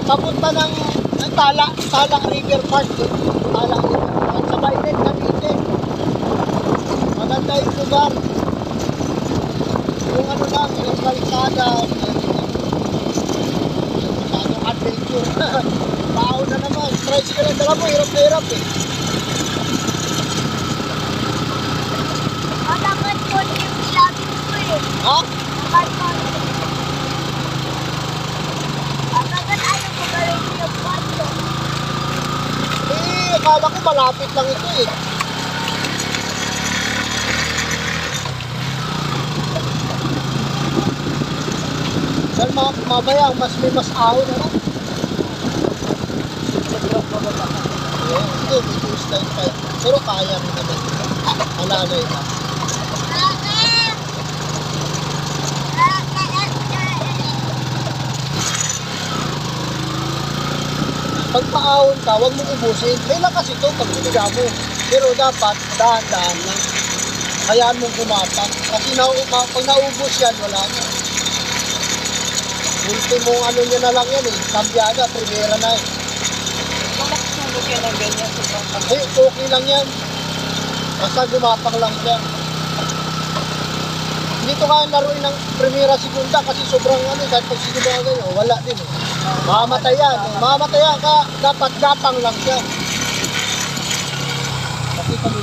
papunta ng Tala River Park. Tala River Park. Sa Bailen, Cavite. Maganda yung lugar. Yung ano lang, yung kalikada. Masyadong adventure. Tao na naman. Tricycle ang dala mo, hirap na hirap eh. Matapat po yung ilapin ko eh. Ha? Matapat po. Matapat ayaw ko gawin yung kwarto. Eh, akala ko malapit lang ito eh. Dahil mamaya, may mas ahon na lang. Hindi, medyo style pa. Pero kaya rin naman. Alalay na. Pag paahon ka, huwag mong ubusin. May lakas ito pag biniga mo. Pero dapat, dahan-dahan lang. Hayaan mong kumapak. Kasi pag naubos yan, wala na. Ultimong ano nyo na lang yan eh. Kambyada, primera na eh. Sunog yan ang ganyan. Eh, okay lang yan. Basta gumapak lang siya. Dito kaya laruin ng primera segunda kasi sobrang ano, kahit pag segunda ganyan, wala din eh. Mamamatay yan. Mamamatay yan ka, dapat gapang lang siya. Kasi kami,